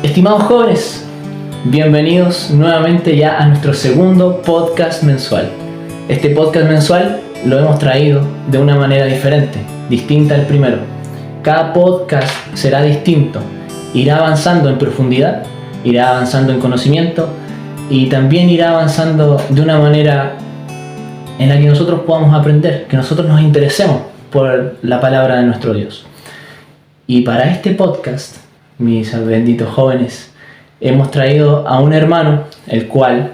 Estimados jóvenes, bienvenidos nuevamente ya a nuestro segundo podcast mensual. Este podcast mensual lo hemos traído de una manera diferente, distinta al primero. Cada podcast será distinto, irá avanzando en profundidad, irá avanzando en conocimiento y también irá avanzando de una manera en la que nosotros podamos aprender, que nosotros nos interesemos por la palabra de nuestro Dios. Y para este podcast, mis benditos jóvenes, hemos traído a un hermano, el cual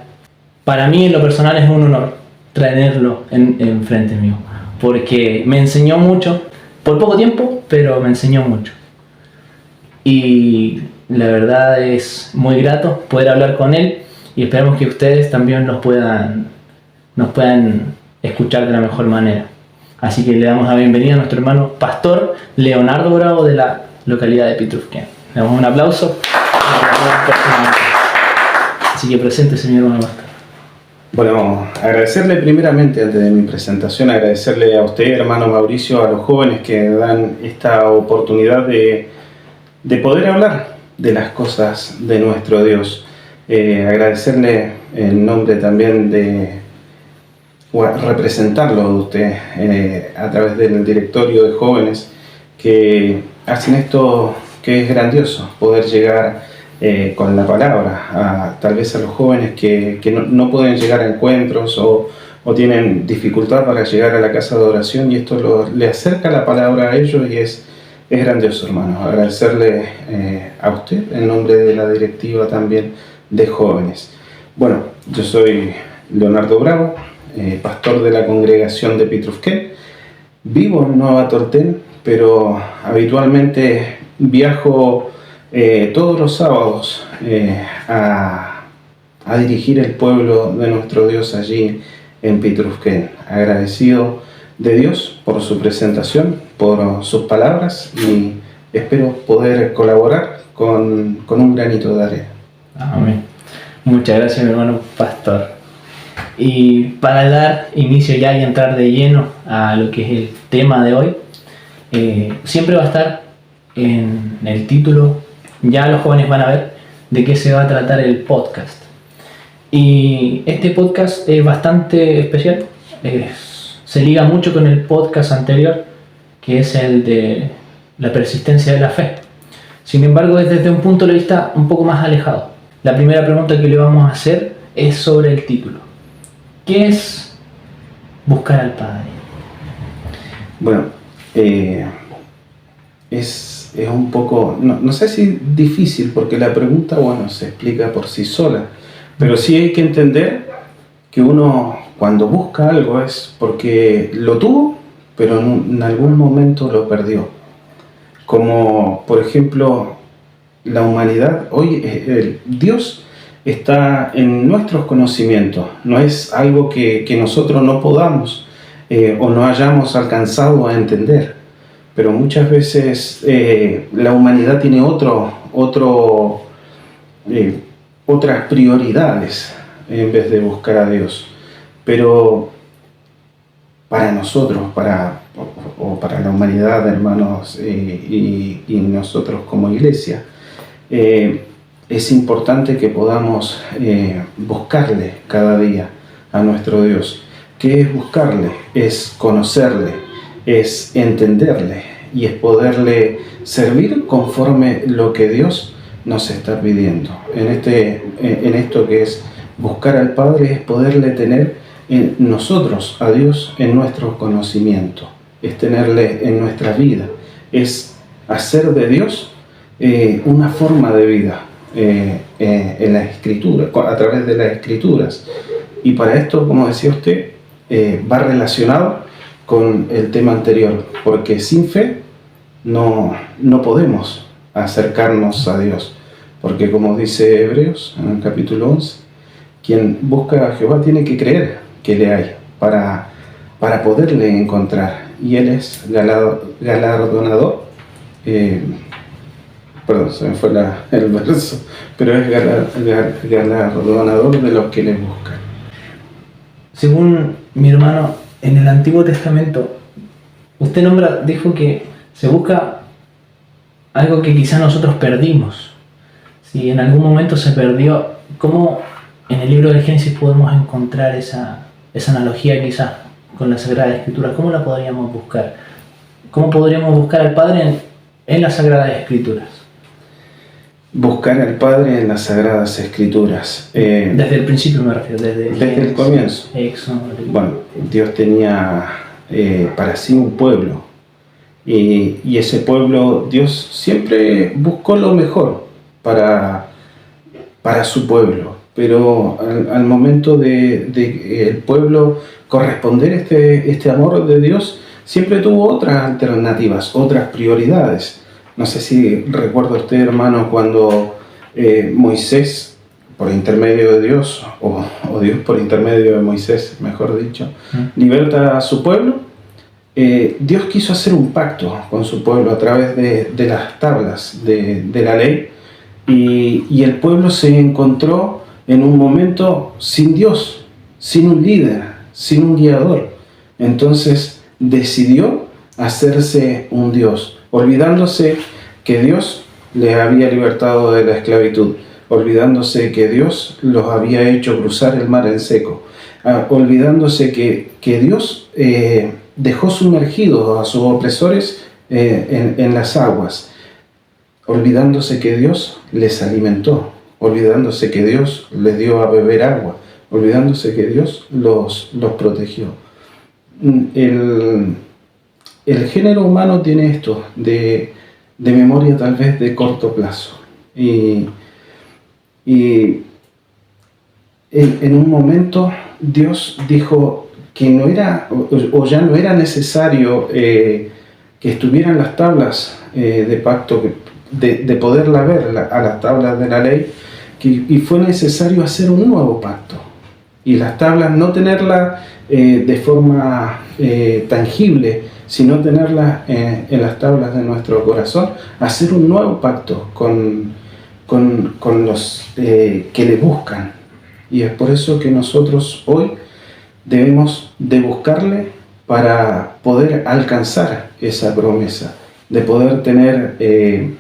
para mí en lo personal es un honor traerlo en frente mío, porque me enseñó mucho, por poco tiempo, pero me enseñó mucho. Y la verdad es muy grato poder hablar con él y esperamos que ustedes también nos puedan escuchar de la mejor manera. Así que le damos la bienvenida a nuestro hermano Pastor Leonardo Bravo de la localidad de Pitrufquén. Le damos un aplauso. Así que preséntese, mi hermano Pastor. Bueno, agradecerle primeramente, antes de mi presentación, agradecerle a usted, hermano Mauricio, a los jóvenes que dan esta oportunidad de poder hablar de las cosas de nuestro Dios. Agradecerle en nombre también de representarlo a usted a través del directorio de jóvenes que hacen esto que es grandioso, poder llegar con la palabra tal vez a los jóvenes que no pueden llegar a encuentros o tienen dificultad para llegar a la casa de oración, y esto le acerca la palabra a ellos y es grandioso, hermano. Agradecerle a usted en nombre de la directiva también de jóvenes. Bueno, yo soy Leonardo Bravo, pastor de la congregación de Pitrufquén. Vivo en Nueva Tortén, pero habitualmente viajo todos los sábados a dirigir el pueblo de nuestro Dios allí en Pitrufquén. Agradecido de Dios por su presentación, por sus palabras, y espero poder colaborar con un granito de arena. Amén. Muchas gracias, mi hermano Pastor. Y para dar inicio ya y entrar de lleno a lo que es el tema de hoy, siempre va a estar en el título, ya los jóvenes van a ver de qué se va a tratar el podcast. Y este podcast es bastante especial, se liga mucho con el podcast anterior, que es el de la persistencia de la fe. Sin embargo, es desde un punto de vista un poco más alejado. La primera pregunta que le vamos a hacer es sobre el título. ¿Qué es buscar al Padre? Bueno, es un poco, no sé si difícil, porque la pregunta, bueno, se explica por sí sola, pero sí hay que entender que uno cuando busca algo es porque lo tuvo, pero en algún momento lo perdió. Como por ejemplo la humanidad, hoy Dios está en nuestros conocimientos, no es algo que nosotros no podamos o no hayamos alcanzado a entender, pero muchas veces la humanidad tiene otras prioridades en vez de buscar a Dios. Pero para nosotros, para la humanidad, hermanos, y nosotros como iglesia, es importante que podamos buscarle cada día a nuestro Dios. ¿Qué es buscarle? Es conocerle, es entenderle y es poderle servir conforme lo que Dios nos está pidiendo. En esto que es buscar al Padre, es poderle tener en nosotros a Dios en nuestro conocimiento, es tenerle en nuestra vida, es hacer de Dios una forma de vida en la Escritura, a través de las Escrituras. Y para esto, como decía usted, va relacionado con el tema anterior, porque sin fe no podemos acercarnos a Dios, porque como dice Hebreos en el capítulo 11, quien busca a Jehová tiene que creer que le hay para poderle encontrar, y Él es galardonador, perdón, se me fue el verso, pero es galardonador de los que le buscan. Según mi hermano, en el Antiguo Testamento, usted dijo que se busca algo que quizás nosotros perdimos. si en algún momento se perdió, ¿cómo en el libro del Génesis podemos encontrar esa analogía quizás con la Sagrada Escritura? ¿Cómo la podríamos buscar? ¿Cómo podríamos buscar al Padre en las Sagradas Escrituras? Buscar al Padre en las Sagradas Escrituras. Desde el principio me refiero, desde el comienzo. Bueno, Dios tenía para sí un pueblo, y ese pueblo, Dios siempre buscó lo mejor para su pueblo, pero al momento de el pueblo corresponder este amor de Dios, siempre tuvo otras alternativas, otras prioridades. No sé si recuerda usted, hermano, cuando Moisés, por intermedio de Dios, o Dios por intermedio de Moisés, mejor dicho, liberta a su pueblo. Dios quiso hacer un pacto con su pueblo a través de las tablas de la ley, y el pueblo se encontró en un momento sin Dios, sin un líder, sin un guiador. Entonces decidió hacerse un Dios, olvidándose que Dios les había libertado de la esclavitud, olvidándose que Dios los había hecho cruzar el mar en seco, olvidándose que Dios dejó sumergidos a sus opresores en las aguas, olvidándose que Dios les alimentó, olvidándose que Dios les dio a beber agua, olvidándose que Dios los protegió. El género humano tiene esto de memoria tal vez de corto plazo, y en un momento Dios dijo que no era, o ya no era necesario que estuvieran las tablas de pacto, de poderla ver a las tablas de la ley, y fue necesario hacer un nuevo pacto, y las tablas no tenerlas de forma tangible, sino tenerlas en las tablas de nuestro corazón, hacer un nuevo pacto con los que le buscan. Y es por eso que nosotros hoy debemos de buscarle para poder alcanzar esa promesa, de poder tener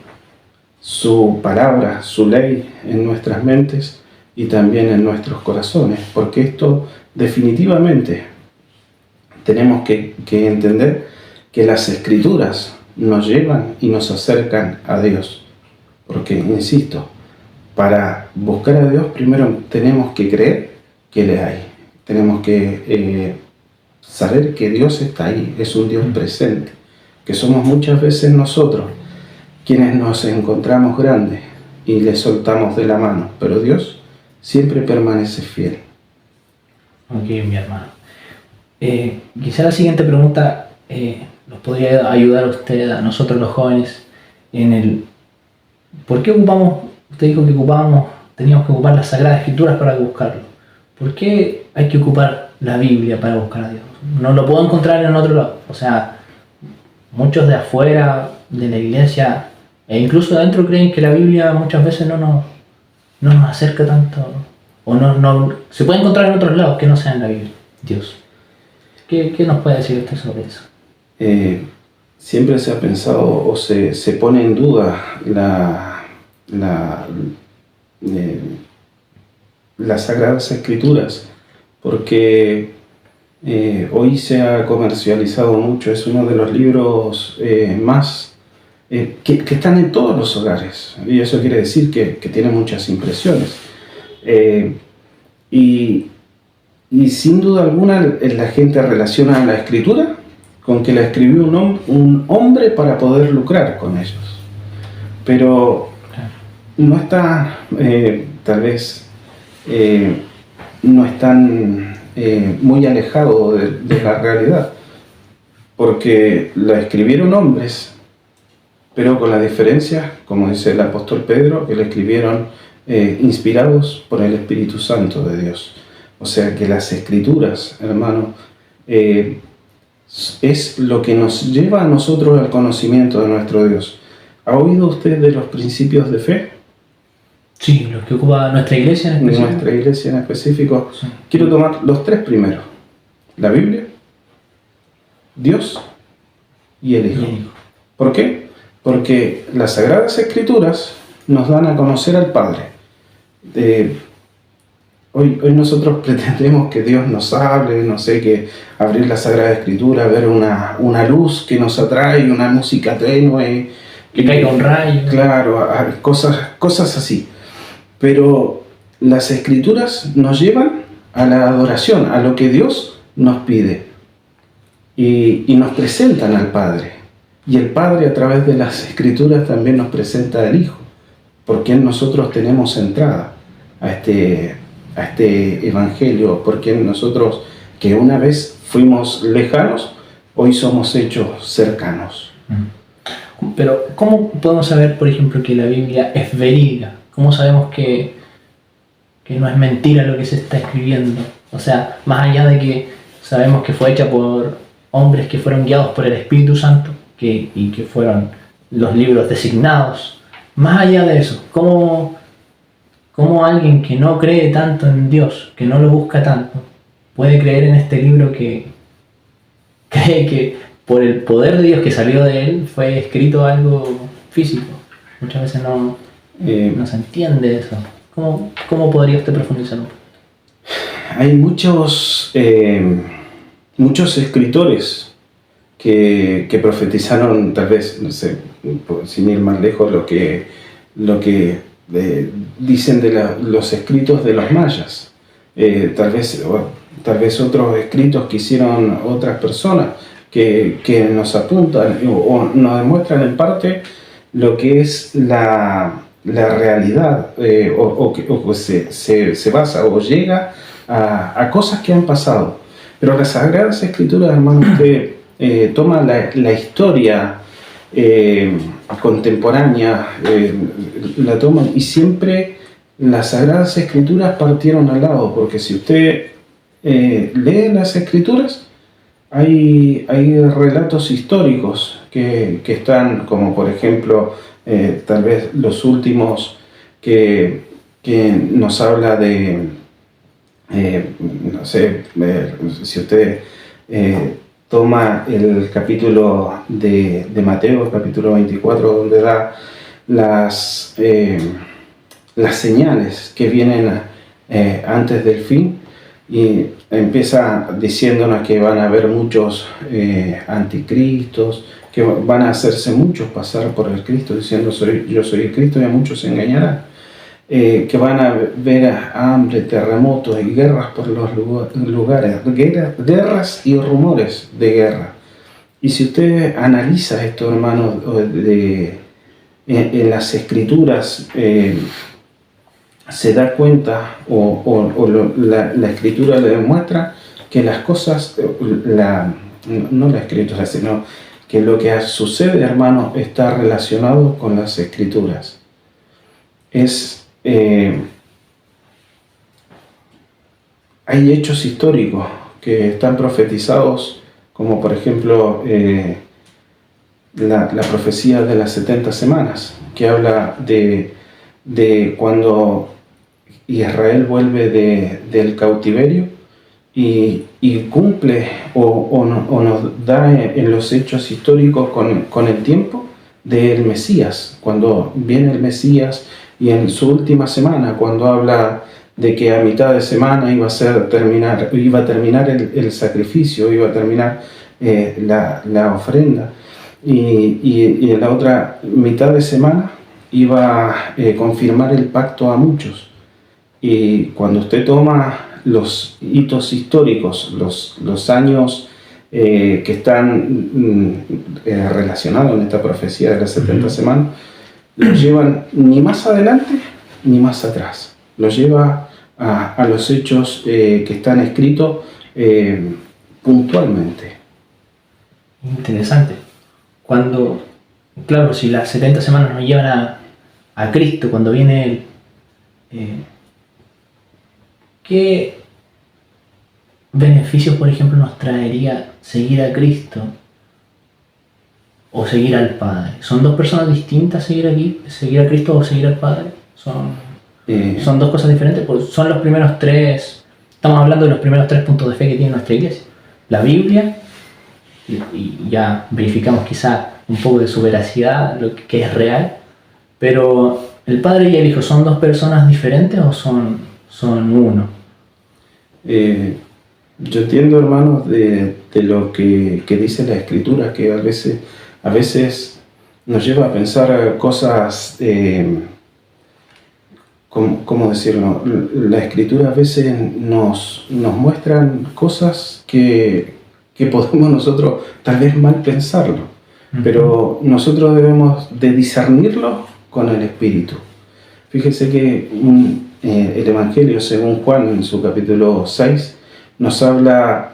su palabra, su ley en nuestras mentes y también en nuestros corazones, porque esto definitivamente tenemos que entender que las Escrituras nos llevan y nos acercan a Dios, porque, insisto, para buscar a Dios primero tenemos que creer que le hay, tenemos que saber que Dios está ahí, es un Dios presente, que somos muchas veces nosotros quienes nos encontramos grandes y le soltamos de la mano, pero Dios siempre permanece fiel. Ok, mi hermano. Quizá la siguiente pregunta nos podría ayudar a usted, a nosotros los jóvenes, en el ¿por qué ocupamos? Usted dijo que teníamos que ocupar las Sagradas Escrituras para buscarlo. ¿Por qué hay que ocupar la Biblia para buscar a Dios? No lo puedo encontrar en otro lado. O sea, muchos de afuera de la iglesia e incluso adentro creen que la Biblia muchas veces no nos acerca tanto, o no se puede encontrar en otros lados que no sean la Biblia. Dios, ¿qué nos puede decir usted sobre eso? Siempre se ha pensado o se pone en duda las Sagradas Escrituras, porque hoy se ha comercializado mucho, es uno de los libros más que están en todos los hogares, y eso quiere decir que tiene muchas impresiones, y sin duda alguna la gente relaciona la Escritura con que la escribió un hombre para poder lucrar con ellos, pero no está tal vez no están muy alejados de la realidad, porque la escribieron hombres, pero con la diferencia, como dice el apóstol Pedro, que la escribieron inspirados por el Espíritu Santo de Dios. O sea que las Escrituras, hermano, es lo que nos lleva a nosotros al conocimiento de nuestro Dios. ¿Ha oído usted de los principios de fe? Sí, los que ocupa nuestra iglesia en específico. Nuestra iglesia en específico. Sí. Quiero tomar los tres primeros. La Biblia, Dios y el Hijo. ¿Por qué? Porque las Sagradas Escrituras nos dan a conocer al Padre. Hoy nosotros pretendemos que Dios nos hable, no sé, que abrir la Sagrada Escritura, ver una luz que nos atrae, una música tenue. Que caiga un rayo. Claro, cosas así. Pero las Escrituras nos llevan a la adoración, a lo que Dios nos pide. Y nos presentan al Padre. Y el Padre a través de las Escrituras también nos presenta al Hijo, porque en nosotros tenemos entrada a este Evangelio, porque nosotros que una vez fuimos lejanos, hoy somos hechos cercanos. Pero ¿cómo podemos saber, por ejemplo, que la Biblia es verídica? ¿Cómo sabemos que no es mentira lo que se está escribiendo? O sea, más allá de que sabemos que fue hecha por hombres que fueron guiados por el Espíritu Santo y que fueron los libros designados, más allá de eso, ¿cómo alguien que no cree tanto en Dios, que no lo busca tanto, puede creer en este libro que cree que por el poder de Dios que salió de él fue escrito algo físico? Muchas veces no se entiende eso. ¿Cómo podría usted profundizar un poco? Hay muchos escritores que profetizaron, tal vez, no sé, sin ir más lejos, lo que dicen de los escritos de los mayas. Tal vez otros escritos que hicieron otras personas que nos apuntan o nos demuestran en parte lo que es la realidad, o que se basa o llega a cosas que han pasado. Pero las Sagradas Escrituras, hermano, usted toma la historia contemporánea, la toman, y siempre las Sagradas Escrituras partieron al lado, porque si usted lee las Escrituras, hay relatos históricos que están, como por ejemplo, tal vez los últimos que nos habla de, no sé, si usted toma el capítulo de Mateo, el capítulo 24, donde da las señales que vienen antes del fin, y empieza diciéndonos que van a haber muchos anticristos, que van a hacerse muchos pasar por el Cristo, diciendo yo soy el Cristo, y a muchos se engañarán. Que van a haber hambre, terremotos y guerras por los lugares, guerras y rumores de guerra. Y si usted analiza esto, hermanos, en las Escrituras, se da cuenta, la Escritura le demuestra que las cosas, no la Escritura, sino que lo que sucede, hermano, está relacionado con las Escrituras. Hay hechos históricos que están profetizados, como por ejemplo la profecía de las 70 semanas, que habla de cuando Israel vuelve del cautiverio y cumple o nos da en los hechos históricos con el tiempo del Mesías, cuando viene el Mesías, y en su última semana, cuando habla de que a mitad de semana iba a terminar el sacrificio, iba a terminar la ofrenda, y en la otra mitad de semana iba a confirmar el pacto a muchos. Y cuando usted toma los hitos históricos, los años que están relacionados en esta profecía de las 70 semanas, los llevan ni más adelante ni más atrás. Los lleva a los hechos que están escritos puntualmente. Interesante. Claro, si las 70 semanas nos llevan a Cristo, cuando viene Él, ¿qué beneficios, por ejemplo, nos traería seguir a Cristo o seguir al Padre? ¿Son dos personas distintas seguir a Cristo o seguir al Padre? ¿Son dos cosas diferentes? Pues son los primeros tres, estamos hablando de los primeros 3 puntos de fe que tiene nuestra iglesia. La Biblia, y ya verificamos quizá un poco de su veracidad, lo que es real, pero ¿El Padre y el Hijo son dos personas diferentes o son uno? Yo entiendo, hermanos, de lo que dice la Escritura, que a veces nos lleva a pensar cosas, ¿cómo decirlo? La Escritura a veces nos muestran cosas que podemos nosotros tal vez mal pensarlo, pero nosotros debemos de discernirlo con el Espíritu. Fíjese que el Evangelio según Juan en su capítulo 6 nos habla,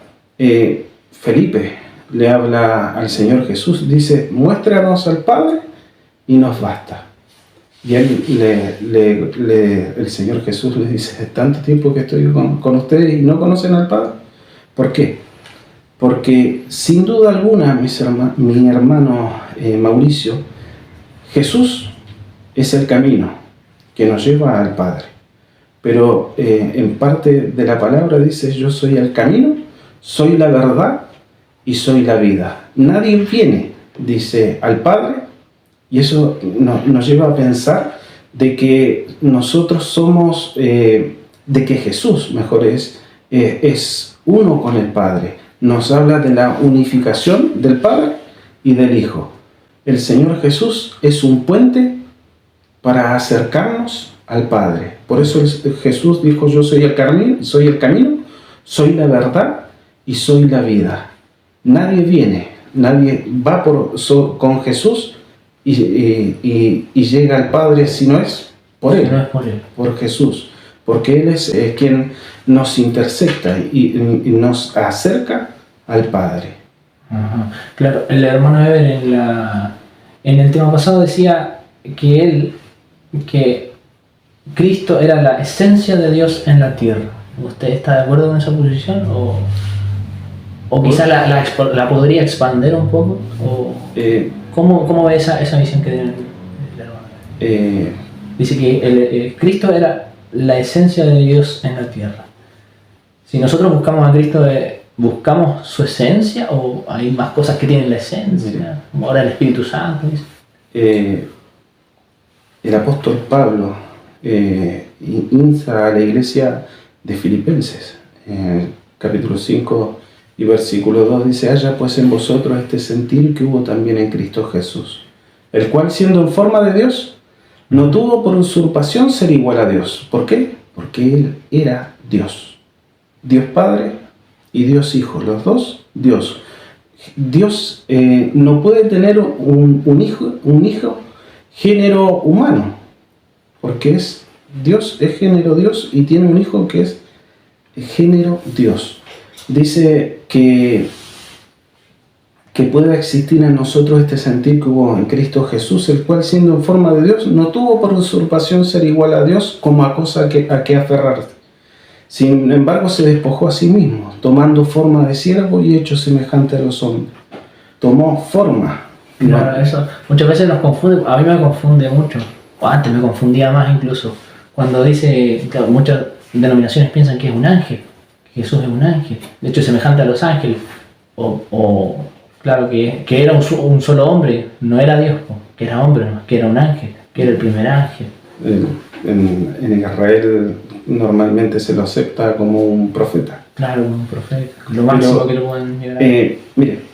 Felipe le habla al Señor Jesús, dice: muéstranos al Padre y nos basta. Y el Señor Jesús le dice: tanto tiempo que estoy con ustedes y no conocen al Padre. ¿Por qué? Porque sin duda alguna, mi hermano Mauricio, Jesús es el camino que nos lleva al Padre. Pero en parte de la palabra dice: yo soy el camino, soy la verdad y soy la vida. Nadie viene, dice, al Padre, y eso nos lleva a pensar de que nosotros somos, de que Jesús, mejor es uno con el Padre. Nos habla de la unificación del Padre y del Hijo. El Señor Jesús es un puente para acercarnos al Padre. Por eso Jesús dijo: yo soy el camino, soy la verdad y soy la vida. Nadie va con Jesús y llega al Padre si no es por Él, por Jesús, porque Él es quien nos intercepta y nos acerca al Padre. Ajá. Claro, el hermano Eber en el tema pasado decía que Cristo era la esencia de Dios en la tierra. ¿Usted está de acuerdo con esa posición? ¿O quizá la podría expandir un poco? ¿Cómo ve esa visión que tiene el hermano? Dice que Cristo era la esencia de Dios en la tierra. Si nosotros buscamos a Cristo, ¿buscamos su esencia o hay más cosas que tienen la esencia? Como ahora el Espíritu Santo. El apóstol Pablo insta a la iglesia de Filipenses, capítulo 5 y versículo 2, dice: haya pues en vosotros este sentir que hubo también en Cristo Jesús, el cual, siendo en forma de Dios, no tuvo por usurpación ser igual a Dios. ¿Por qué? Porque Él era Dios. Dios Padre y Dios Hijo, los dos Dios. Dios no puede tener un hijo género humano, porque es Dios, es género Dios, y tiene un hijo que es género Dios. Dice que pueda existir en nosotros este sentir que hubo en Cristo Jesús, el cual, siendo en forma de Dios, no tuvo por usurpación ser igual a Dios como a cosa a que aferrarse. Sin embargo, se despojó a sí mismo, tomando forma de siervo y hecho semejante a los hombres. Tomó forma. Claro, eso muchas veces nos confunde, a mí me confunde mucho, o antes me confundía más incluso, cuando dice, claro, muchas denominaciones piensan que es un ángel, que Jesús es un ángel, de hecho es semejante a los ángeles, o claro, que era un solo hombre, no era Dios, que era hombre, que era un ángel, que era el primer ángel. En Israel normalmente se lo acepta como un profeta. Claro, un profeta, lo máximo que lo pueden llegar a... Mire,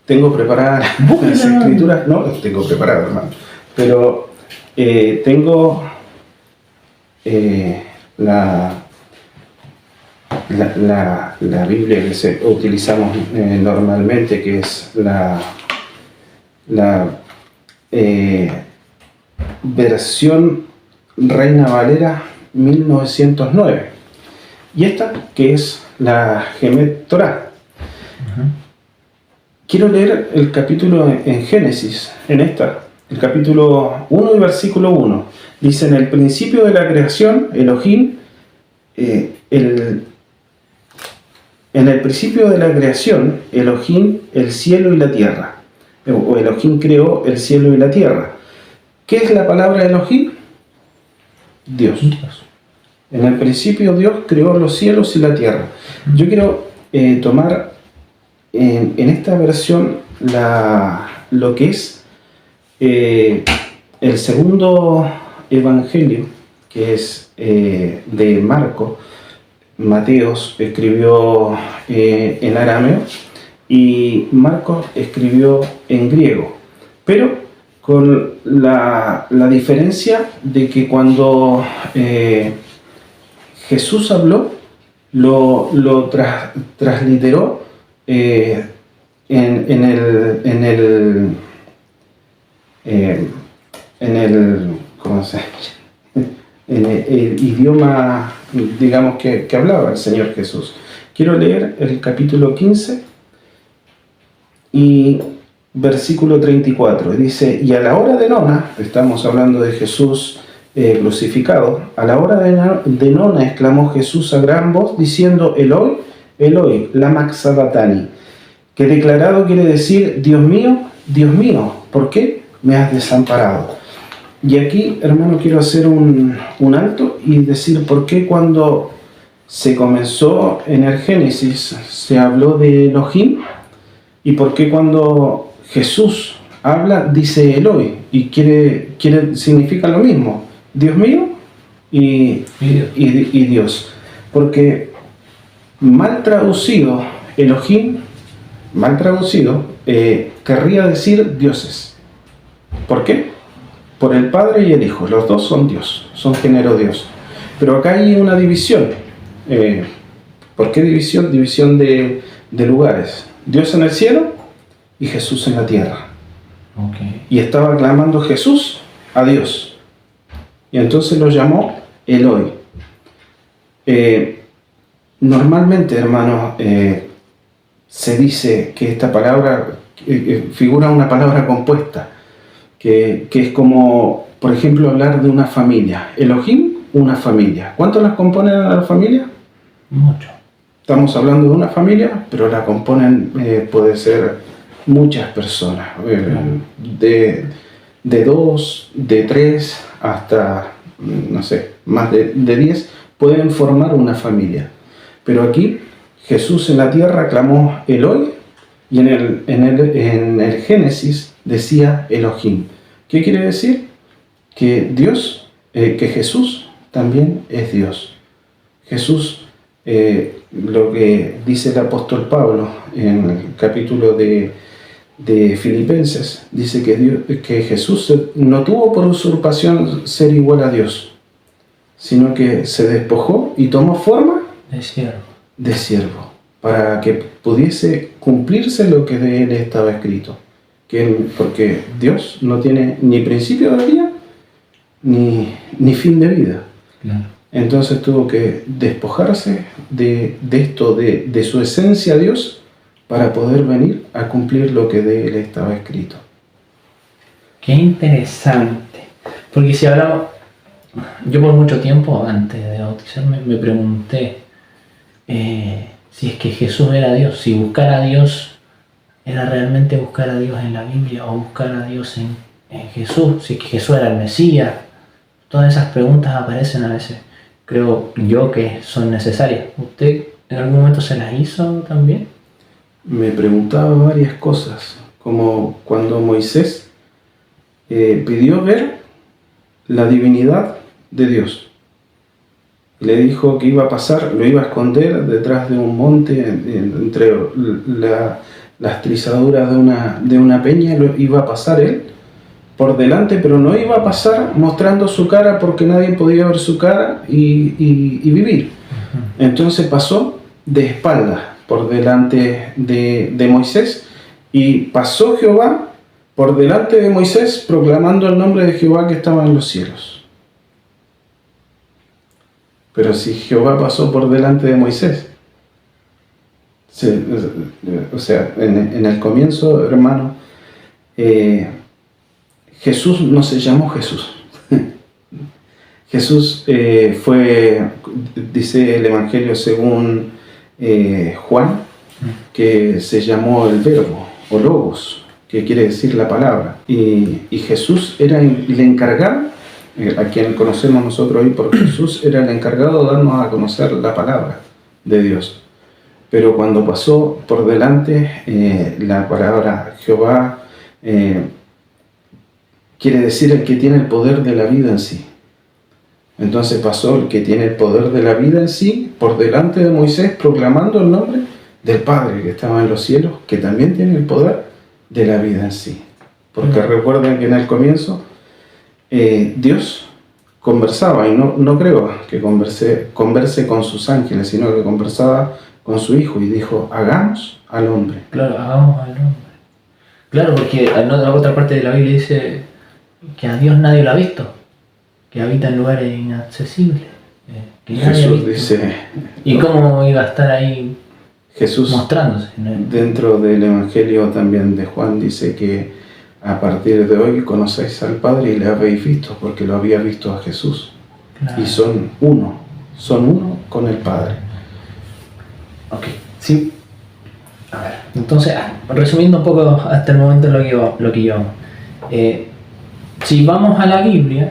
tengo preparadas las escrituras, no las tengo preparadas, hermano, pero tengo la Biblia que utilizamos normalmente, que es la versión Reina Valera 1909, y esta que es la Gemet Torah. Quiero leer el capítulo en Génesis, el capítulo 1 y versículo 1. Dice: en el principio de la creación, Elohim, en el principio de la creación, Elohim, el cielo y la tierra. O Elohim creó el cielo y la tierra. ¿Qué es la palabra Elohim? Dios. En el principio Dios creó los cielos y la tierra. Yo quiero tomar en esta versión lo que es el segundo evangelio, que es de Marco. Mateos escribió en arameo y Marcos escribió en griego, pero con la diferencia de que cuando Jesús habló, lo transliteró en el ¿cómo se llama? En el idioma, digamos, que hablaba el Señor Jesús. Quiero leer el capítulo 15 y versículo 34. Dice: y a la hora de nona, estamos hablando de Jesús crucificado, a la hora de nona exclamó Jesús a gran voz diciendo: Eloi, Eloi, lama sabachthani, que declarado quiere decir: Dios mío, ¿por qué me has desamparado? Y aquí, hermano, quiero hacer un alto y decir por qué cuando se comenzó en el Génesis se habló de Elohim, y por qué cuando Jesús habla dice Eloi, y significa lo mismo, Dios mío y Dios. Porque mal traducido, Elohim, mal traducido, querría decir dioses. ¿Por qué? Por el Padre y el Hijo, los dos son Dios, son género Dios. Pero acá hay una división. ¿Por qué división? División de lugares. Dios en el cielo y Jesús en la tierra. Okay. Y estaba clamando Jesús a Dios. Y entonces lo llamó Eloi. Normalmente, hermanos, se dice que esta palabra figura una palabra compuesta. Que es como, por ejemplo, hablar de una familia. Elohim, una familia. ¿Cuántos las componen a la familia? Mucho. Estamos hablando de una familia, pero la componen, puede ser muchas personas. De 2, de 3, hasta, no sé, más de 10, pueden formar una familia. Pero aquí, Jesús en la tierra clamó Eloi, y en el Génesis decía Elohim. ¿Qué quiere decir? Que Dios, que Jesús también es Dios. Jesús, lo que dice el apóstol Pablo en el capítulo de Filipenses, dice que Jesús no tuvo por usurpación ser igual a Dios, sino que se despojó y tomó forma de siervo, para que pudiese cumplirse lo que de él estaba escrito. Porque Dios no tiene ni principio de vida ni fin de vida. Claro. Entonces tuvo que despojarse de esto, de su esencia Dios, para poder venir a cumplir lo que de él estaba escrito. Qué interesante. Porque si hablamos, yo por mucho tiempo antes de bautizarme me pregunté si es que Jesús era Dios, si buscar a Dios era realmente buscar a Dios en la Biblia o buscar a Dios en Jesús, si es que Jesús era el Mesías. Todas esas preguntas aparecen a veces, creo yo, que son necesarias. ¿Usted en algún momento se las hizo también? Me preguntaba varias cosas, como cuando Moisés pidió ver la divinidad de Dios. Le dijo que iba a pasar, lo iba a esconder detrás de un monte, entre las trizaduras de una peña, lo iba a pasar él por delante, pero no iba a pasar mostrando su cara, porque nadie podía ver su cara y vivir. Entonces pasó de espaldas por delante de Moisés, y pasó Jehová por delante de Moisés proclamando el nombre de Jehová que estaba en los cielos. Pero si Jehová pasó por delante de Moisés, o sea, en el comienzo, hermano, Jesús no se llamó Jesús. Jesús fue, dice el Evangelio según Juan, que se llamó el Verbo, o Logos, que quiere decir la palabra. Y Jesús era el encargado, a quien conocemos nosotros hoy por Jesús, era el encargado de darnos a conocer la palabra de Dios. Pero cuando pasó por delante, la palabra Jehová quiere decir el que tiene el poder de la vida en sí. Entonces pasó el que tiene el poder de la vida en sí por delante de Moisés, proclamando el nombre del Padre que estaba en los cielos, que también tiene el poder de la vida en sí. Porque recuerden que en el comienzo Dios conversaba, y no creo que converse con sus ángeles, sino que conversaba con su Hijo y dijo, hagamos al hombre. Claro, hagamos al hombre. Claro, porque en la otra parte de la Biblia dice que a Dios nadie lo ha visto, que habita en lugares inaccesibles. Que Jesús dice... ¿Y cómo iba a estar ahí Jesús mostrándose? Dentro del Evangelio también de Juan dice que a partir de hoy conocéis al Padre y le habéis visto, porque lo había visto a Jesús. Claro. Y son uno con el Padre. Ok, sí. A ver, entonces, resumiendo un poco hasta el momento lo que llevamos. Si vamos a la Biblia,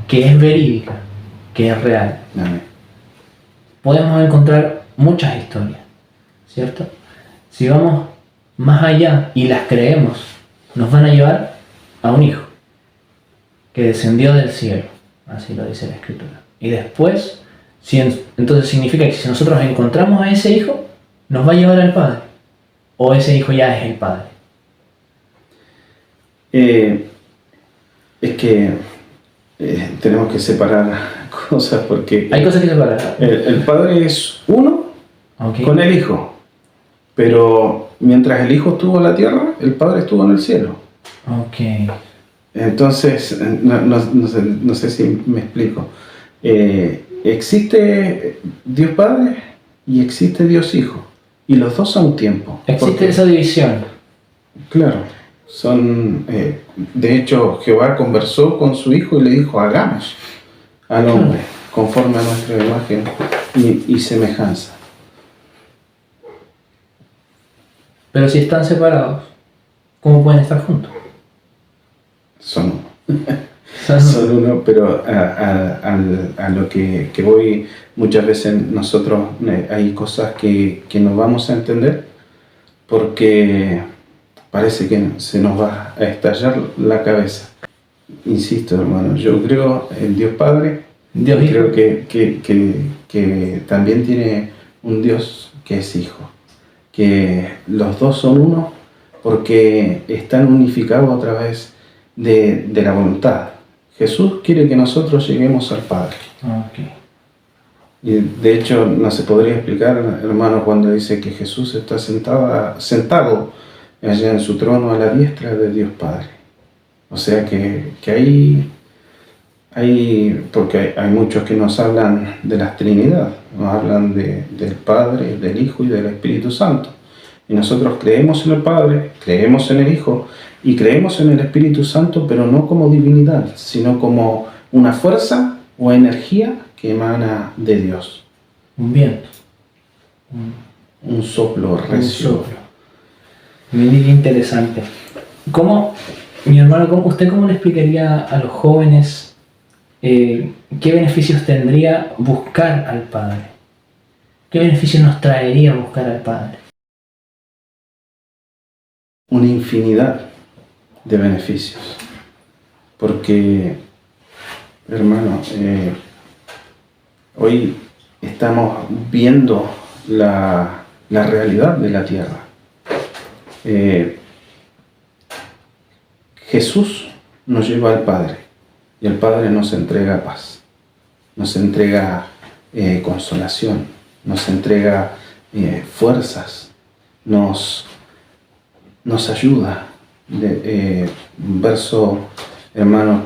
que es verídica, que es real, Amén, podemos encontrar muchas historias, ¿cierto? Si vamos más allá y las creemos, nos van a llevar a un hijo que descendió del cielo, así lo dice la Escritura. Y después, entonces significa que si nosotros encontramos a ese hijo, nos va a llevar al Padre, o ese hijo ya es el Padre. Es que tenemos que separar cosas porque... Hay cosas que separar. El Padre es uno con el Hijo, pero mientras el Hijo estuvo en la tierra, el Padre estuvo en el cielo. Ok. Entonces, no sé si me explico. Existe Dios Padre y existe Dios Hijo, y los dos a un tiempo. Existe esa división. Claro, de hecho Jehová conversó con su Hijo y le dijo, hagamos al hombre conforme a nuestra imagen y semejanza. Pero si están separados, ¿cómo pueden estar juntos? Son uno. Son uno, pero a lo que voy, muchas veces nosotros hay cosas que no vamos a entender porque parece que se nos va a estallar la cabeza. Insisto, hermano, yo creo en Dios Padre, Dios Hijo. Creo que también tiene un Dios que es Hijo, que los dos son uno porque están unificados a través de la voluntad.Jesús quiere que nosotros lleguemos al Padre. Okay. Y de hecho no se podría explicar, hermano, cuando dice que Jesús está sentado allá en su trono a la diestra de Dios Padre. O sea que porque hay muchos que nos hablan de la Trinidad, nos hablan del Padre, del Hijo y del Espíritu Santo. Y nosotros creemos en el Padre, creemos en el Hijo y creemos en el Espíritu Santo, pero no como divinidad, sino como una fuerza o energía que emana de Dios. Un viento. Un soplo recio. Un soplo. Mire qué interesante. Mi hermano, ¿usted cómo le explicaría a los jóvenes qué beneficios tendría buscar al Padre? ¿Qué beneficios nos traería buscar al Padre? Una infinidad de beneficios. Porque, hermano, hoy estamos viendo la realidad de la tierra. Jesús nos lleva al Padre y el Padre nos entrega paz, nos entrega consolación, nos entrega fuerzas, nos ayuda. Un verso, hermano,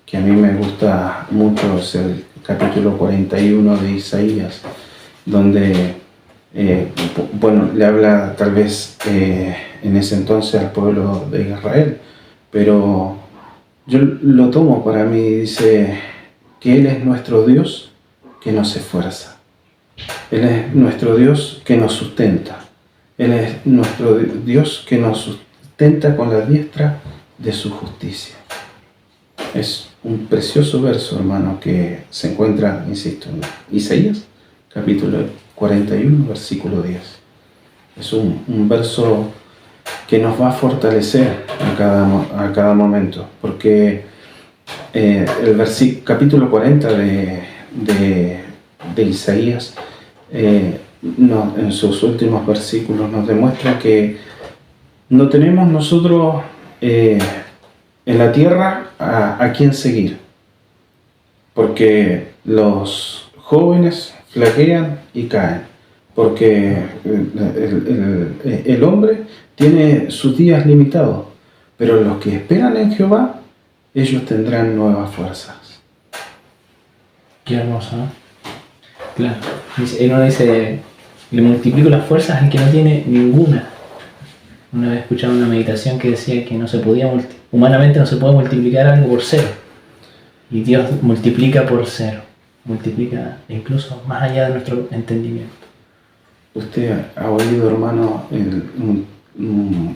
que a mí me gusta mucho es el capítulo 41 de Isaías, donde le habla tal vez en ese entonces al pueblo de Israel, pero yo lo tomo para mí y dice que Él es nuestro Dios que nos esfuerza, Él es nuestro Dios que nos sustenta, Él es nuestro Dios que nos sustenta con la diestra de su justicia. Es un precioso verso, hermano, que se encuentra, insisto, en Isaías, capítulo 41, versículo 10. Es un verso que nos va a fortalecer a cada momento, porque capítulo 40 de Isaías, en sus últimos versículos nos demuestra que no tenemos nosotros en la tierra a quién seguir, porque los jóvenes flaquean y caen, porque el hombre tiene sus días limitados, pero los que esperan en Jehová, ellos tendrán nuevas fuerzas. Qué hermoso, ¿no? Claro. Uno dice, le multiplico las fuerzas al que no tiene ninguna. Una vez escuchaba una meditación que decía que no se podía humanamente no se puede multiplicar algo por cero. Y Dios multiplica por cero. Multiplica incluso más allá de nuestro entendimiento. Usted ha oído, hermano,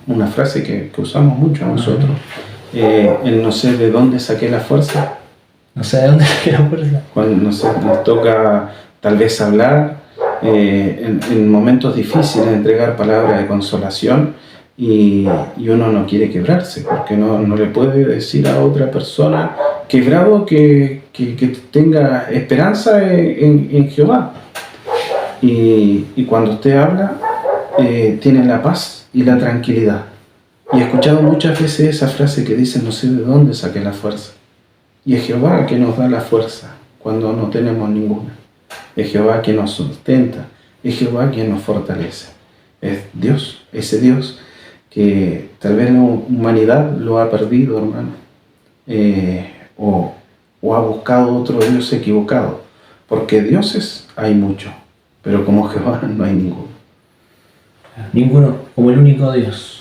una frase que usamos mucho nosotros. El no sé de dónde saqué la fuerza. No sé de dónde saqué la fuerza. Cuando nos toca tal vez hablar en momentos difíciles, entregar palabras de consolación y uno no quiere quebrarse, porque no le puede decir a otra persona quebrado que tenga esperanza en Jehová. Y cuando usted habla, tiene la paz y la tranquilidad. Y he escuchado muchas veces esa frase que dice, no sé de dónde saqué la fuerza. Y es Jehová que nos da la fuerza cuando no tenemos ninguna. Es Jehová quien nos sustenta. Es Jehová quien nos fortalece. Es Dios, ese Dios que tal vez la humanidad lo ha perdido, hermano. O ha buscado otro Dios equivocado. Porque dioses hay muchos, pero como Jehová no hay ninguno. Ninguno, como el único Dios.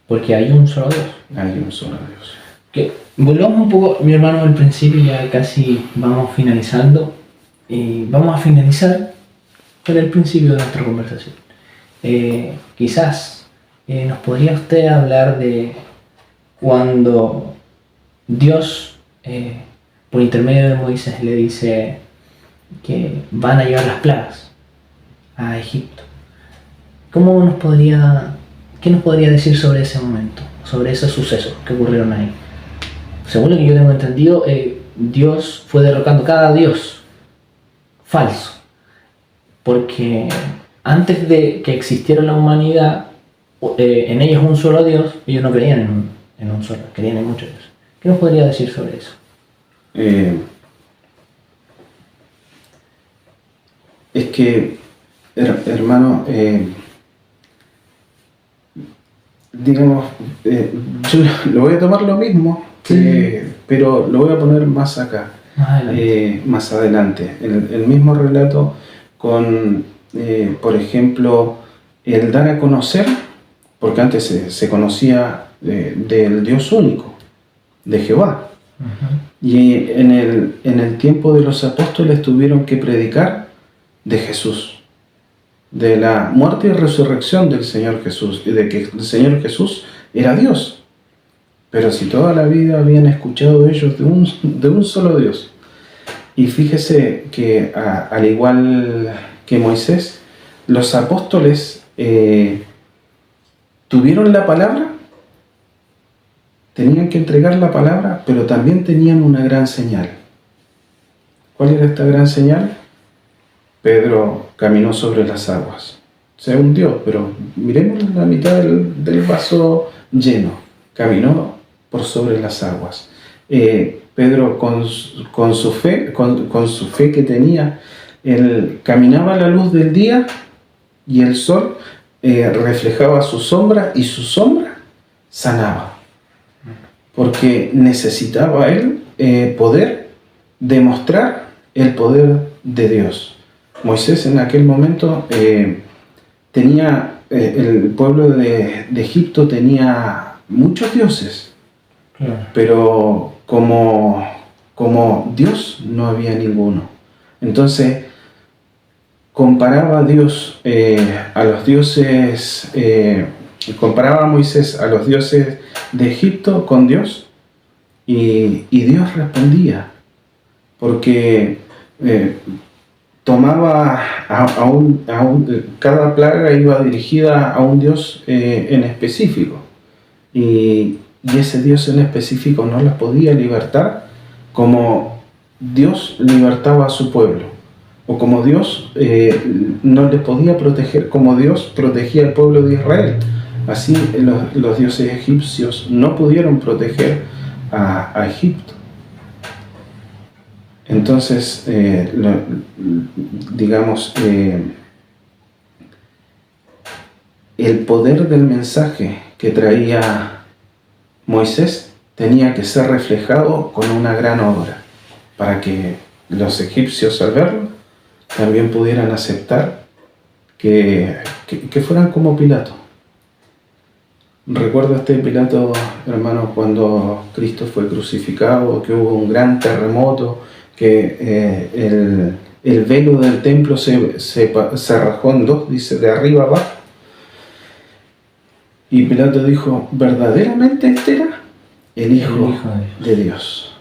Porque hay un solo Dios. Hay un solo Dios. Que volvamos un poco, mi hermano, al principio, ya casi vamos finalizando. Y vamos a finalizar con el principio de nuestra conversación. Quizás nos podría usted hablar de cuando Dios, por intermedio de Moisés, le dice que van a llevar las plagas a Egipto. ¿Qué nos podría decir sobre ese momento, sobre esos sucesos que ocurrieron ahí? Según lo que yo tengo entendido, Dios fue derrocando cada dios falso, porque antes de que existiera la humanidad, en ellos un solo Dios, ellos no creían en un solo, creían en muchos dioses. ¿Qué nos podría decir sobre eso? Es que, hermano, digamos, yo lo voy a tomar lo mismo, pero lo voy a poner más acá, más adelante. El mismo relato con, por ejemplo, el dar a conocer, porque antes se conocía del Dios único, de Jehová. Uh-huh. Y en el tiempo de los apóstoles tuvieron que predicar de Jesús, de la muerte y resurrección del Señor Jesús, y de que el Señor Jesús era Dios. Pero si toda la vida habían escuchado ellos de un solo Dios. Y fíjese que al igual que Moisés, los apóstoles tuvieron la palabra, tenían que entregar la palabra, pero también tenían una gran señal. ¿Cuál era esta gran señal? Pedro caminó sobre las aguas. Se hundió, pero miremos la mitad del vaso lleno. Caminó por sobre las aguas. Pedro con su fe que tenía, él caminaba a la luz del día y el sol reflejaba su sombra y su sombra sanaba. Porque necesitaba él poder demostrar el poder de Dios. Moisés en aquel momento tenía, el pueblo de Egipto tenía muchos dioses, pero como Dios no había ninguno. Entonces comparaba a Dios a los dioses, comparaba a Moisés a los dioses de Egipto con Dios, y Dios respondía, porque tomaba cada plaga iba dirigida a un Dios en específico, y ese Dios en específico no las podía libertar como Dios libertaba a su pueblo, o como Dios no les podía proteger, como Dios protegía al pueblo de Israel. Así los dioses egipcios no pudieron proteger a Egipto. Entonces, el poder del mensaje que traía Moisés tenía que ser reflejado con una gran obra, para que los egipcios al verlo también pudieran aceptar que fueran como Pilato. Recuerdo este Pilato, hermanos, cuando Cristo fue crucificado, que hubo un gran terremoto, que el velo del templo se rajó en dos, dice, de arriba abajo. Y Pilato dijo, ¿verdaderamente este era el Hijo de Dios?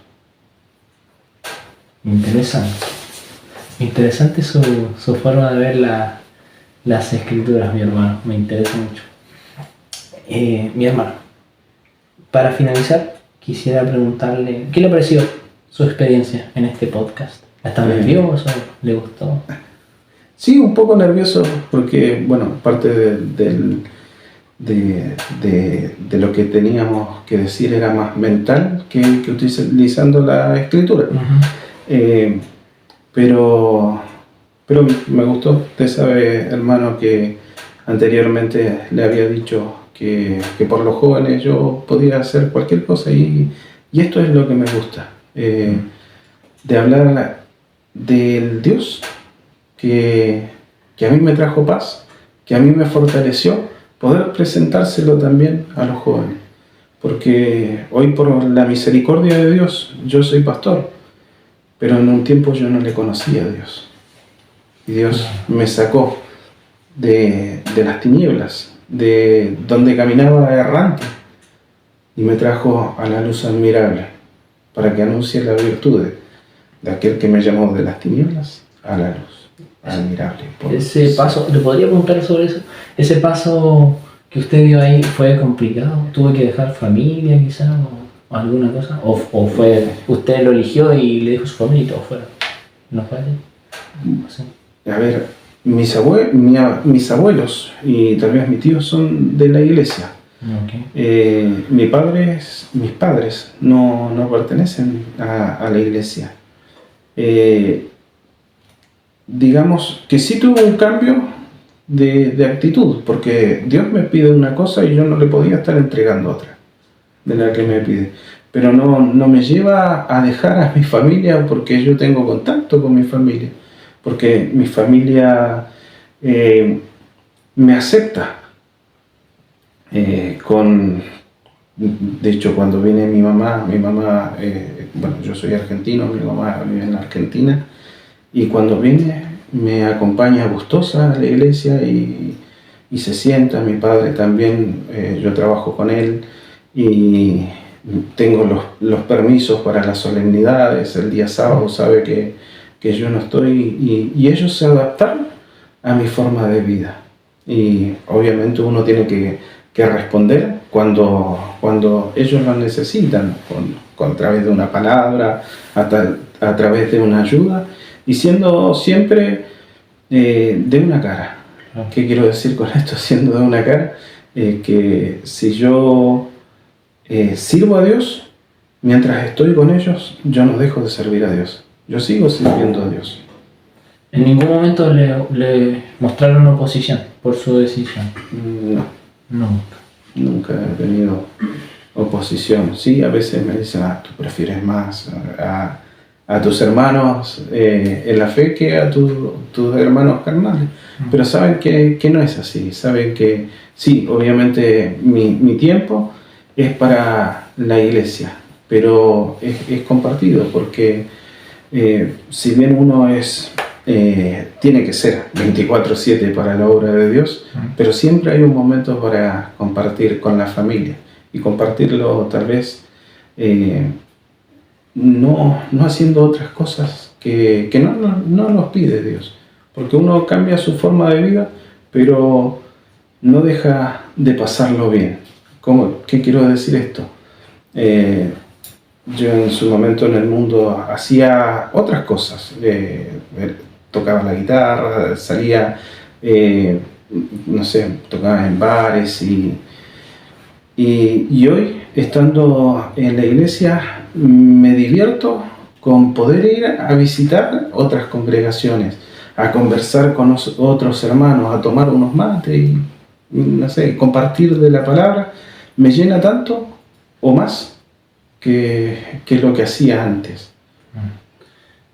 Interesante su forma de ver las escrituras, mi hermano. Me interesa mucho. Mi hermano, para finalizar, quisiera preguntarle, ¿qué le pareció su experiencia en este podcast? ¿Está nervioso? ¿Le gustó? Sí, un poco nervioso porque, bueno, parte de lo que teníamos que decir era más mental que utilizando la escritura. Uh-huh. Pero me gustó. Usted sabe, hermano, que anteriormente le había dicho que por los jóvenes yo podía hacer cualquier cosa y esto es lo que me gusta, de hablar del Dios que a mí me trajo paz, que a mí me fortaleció, poder presentárselo también a los jóvenes, porque hoy por la misericordia de Dios yo soy pastor, pero en un tiempo yo no le conocía a Dios y Dios me sacó de las tinieblas, de donde caminaba errante, y me trajo a la luz admirable para que anuncie la virtud de aquel que me llamó de las tinieblas a la luz admirable. Ese paso, ¿le podría preguntar sobre eso? Ese paso que usted dio ahí, ¿fue complicado? ¿Tuvo que dejar familia quizás o alguna cosa? ¿O fue, usted lo eligió y le dijo a su familia y todo fuera? ¿No fue así? No sé. A ver, mis abuelos y tal vez mis tíos son de la iglesia. Okay. Mis padres no pertenecen a la iglesia. Digamos que sí tuvo un cambio de actitud, porque Dios me pide una cosa y yo no le podía estar entregando otra de la que me pide. Pero no me lleva a dejar a mi familia, porque yo tengo contacto con mi familia, porque mi familia me acepta. De hecho, cuando viene mi mamá, bueno, yo soy argentino, mi mamá vive en Argentina, y cuando viene me acompaña gustosa a la iglesia y se sienta. Mi padre también, yo trabajo con él y tengo los permisos para las solemnidades. El día sábado sabe que yo no estoy, y ellos se adaptaron a mi forma de vida, y obviamente uno tiene que responder cuando ellos lo necesitan, a través de una palabra, a través de una ayuda, y siendo siempre de una cara. ¿Qué quiero decir con esto? Siendo de una cara, que si yo sirvo a Dios, mientras estoy con ellos, yo no dejo de servir a Dios. Yo sigo sirviendo a Dios. ¿En ningún momento le mostraron oposición por su decisión? No. Nunca he tenido oposición. Sí, a veces me dicen, tú prefieres más a tus hermanos en la fe que a tus hermanos carnales. Pero saben que no es así. Saben que sí, obviamente mi tiempo es para la iglesia, pero es compartido, porque si bien uno tiene que ser 24/7 para la obra de Dios, pero siempre hay un momento para compartir con la familia, y compartirlo tal vez no haciendo otras cosas que no nos pide Dios, porque uno cambia su forma de vida, pero no deja de pasarlo bien. ¿Qué quiero decir esto? Yo en su momento en el mundo hacía otras cosas, tocaba la guitarra, salía, no sé, tocaba en bares y hoy, estando en la iglesia, me divierto con poder ir a visitar otras congregaciones, a conversar con otros hermanos, a tomar unos mates y, no sé, compartir de la palabra, me llena tanto o más que lo que hacía antes.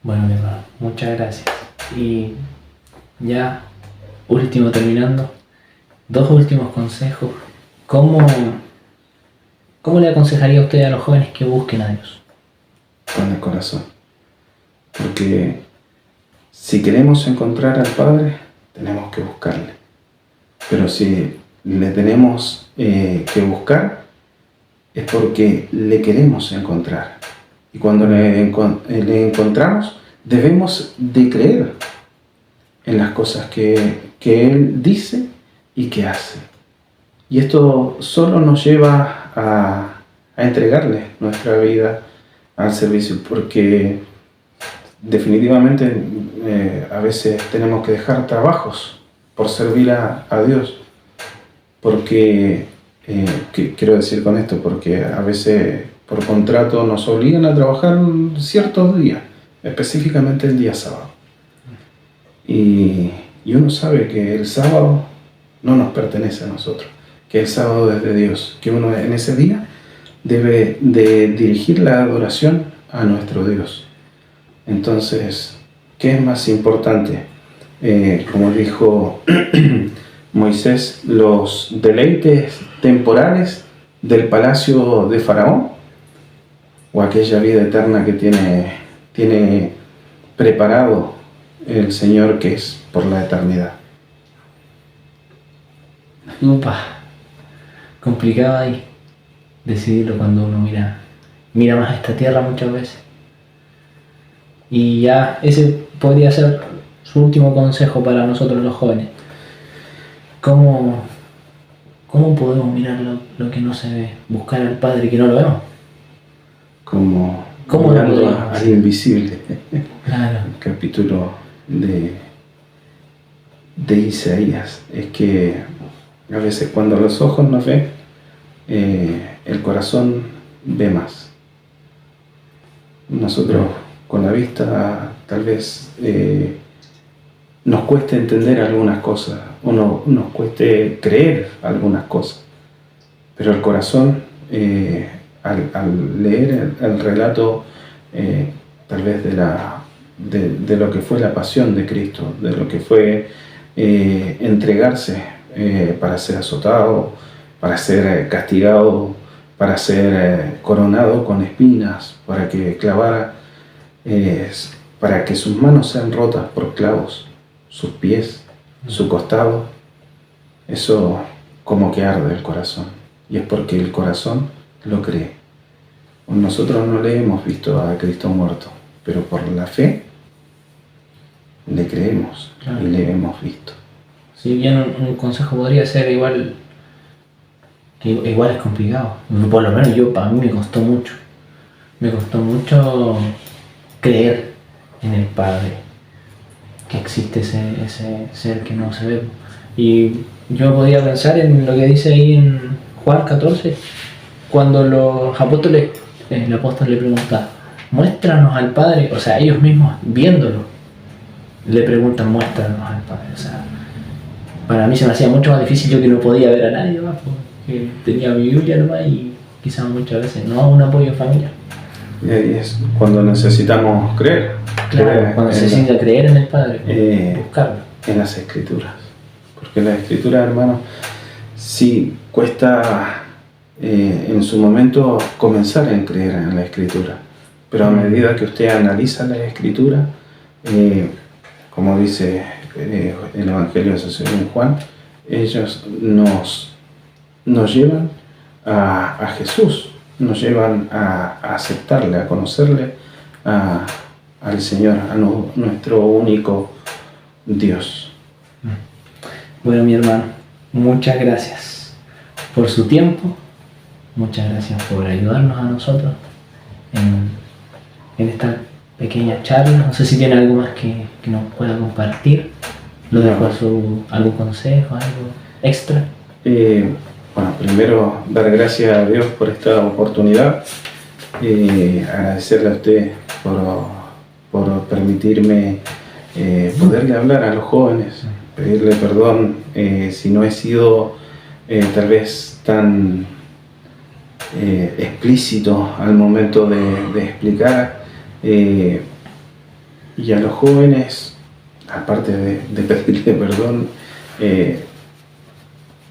Bueno, mi hermano, muchas gracias. Y ya, último terminando, 2 últimos consejos. ¿Cómo le aconsejaría a usted a los jóvenes que busquen a Dios? Con el corazón. Porque si queremos encontrar al Padre, tenemos que buscarle. Pero si le tenemos que buscar, es porque le queremos encontrar. Y cuando le encontramos, debemos de creer en las cosas que Él dice y que hace. Y esto solo nos lleva a entregarle nuestra vida al servicio, porque definitivamente a veces tenemos que dejar trabajos por servir a Dios, porque quiero decir con esto, porque a veces por contrato nos obligan a trabajar ciertos días, específicamente el día sábado, y uno sabe que el sábado no nos pertenece a nosotros, que el sábado es de Dios, que uno en ese día debe de dirigir la adoración a nuestro Dios. Entonces, ¿qué es más importante? Como dijo Moisés, los deleites temporales del palacio de Faraón, o aquella vida eterna que tiene preparado el Señor, que es por la eternidad. Upa, complicado ahí decidirlo cuando uno mira más a esta tierra muchas veces. Y ya ese podría ser su último consejo para nosotros los jóvenes. ¿Cómo podemos mirar lo que no se ve? Buscar al Padre que no lo vemos. Como ¿Cómo mirando al invisible. Claro. El capítulo de Isaías. Es que a veces cuando los ojos no ven, el corazón ve más. Nosotros con la vista tal vez nos cueste entender algunas cosas, o nos cueste creer algunas cosas, pero el corazón, al leer el relato tal vez de lo que fue la pasión de Cristo, de lo que fue entregarse para ser azotado, para ser castigado, para ser coronado con espinas, para que clavara, para que sus manos sean rotas por clavos, sus pies, su costado. Eso como que arde el corazón, y es porque el corazón lo cree. Nosotros no le hemos visto a Cristo muerto, pero por la fe le creemos. Claro. Y le hemos visto. Si bien un consejo podría ser igual, que igual es complicado. Por lo menos para mí me costó mucho. Me costó mucho creer en el Padre, que existe ese ser que no se ve. Y yo podía pensar en lo que dice ahí en Juan 14, cuando los apóstoles, el apóstol le pregunta, muéstranos al Padre, o sea, ellos mismos viéndolo, le preguntan, muéstranos al Padre. O sea, para mí se me hacía mucho más difícil, yo que no podía ver a nadie más, porque tenía mi Biblia nomás y quizás muchas veces no un apoyo familiar. Y ahí es cuando necesitamos creer. Claro, cuando se necesita creer en el Padre, buscarlo. En las Escrituras. Porque las Escrituras, hermano, sí cuesta en su momento comenzar a creer en la Escritura. Pero a medida que usted analiza la Escritura, como dice el Evangelio según Juan, ellos nos llevan a Jesús, nos llevan a aceptarle, a conocerle, al Señor, a nuestro único Dios. Bueno, mi hermano, muchas gracias por su tiempo, muchas gracias por ayudarnos a nosotros en esta pequeña charla. No sé si tiene algo más que nos pueda compartir. Lo dejo a algún consejo, algo extra. Bueno, primero dar gracias a Dios por esta oportunidad, agradecerle a usted por permitirme poderle hablar a los jóvenes, pedirle perdón si no he sido tal vez tan explícito al momento de explicar, y a los jóvenes, aparte de pedirle perdón,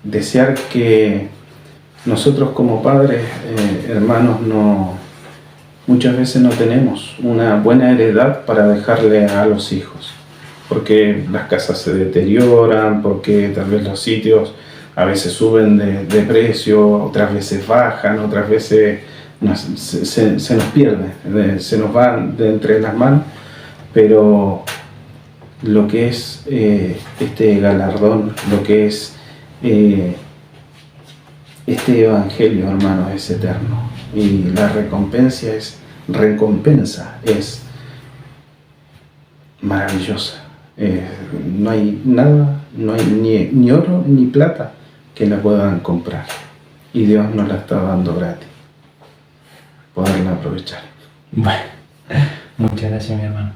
desear que nosotros como padres, hermanos, muchas veces no tenemos una buena heredad para dejarle a los hijos, porque las casas se deterioran, porque tal vez los sitios a veces suben de precio, otras veces bajan, otras veces se nos pierde, se nos van de entre las manos, pero lo que es este galardón, lo que es este evangelio, hermano, es eterno, y la recompensa es maravillosa. No hay nada, no hay ni oro ni plata que la puedan comprar, y Dios nos la está dando gratis, poderla aprovechar. Bueno, muchas gracias, mi hermano,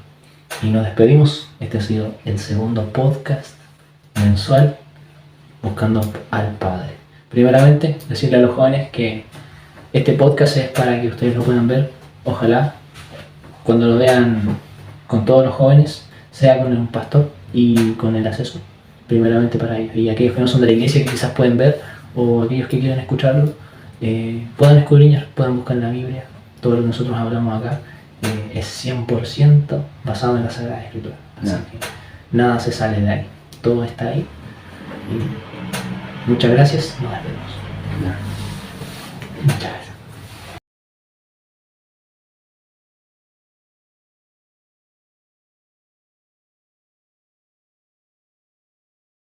y nos despedimos. Este ha sido el segundo podcast mensual buscando al Padre. Primeramente, decirle a los jóvenes que este podcast es para que ustedes lo puedan ver. Ojalá cuando lo vean con todos los jóvenes, sea con un pastor y con el asesor, primeramente para ellos. Y aquellos que no son de la iglesia, que quizás pueden ver, o aquellos que quieran escucharlo, puedan escudriñar, puedan buscar en la Biblia. Todo lo que nosotros hablamos acá es 100% basado en la Sagrada Escritura. Así que nada se sale de ahí, todo está ahí. Y muchas gracias, nos vemos. Muchas gracias.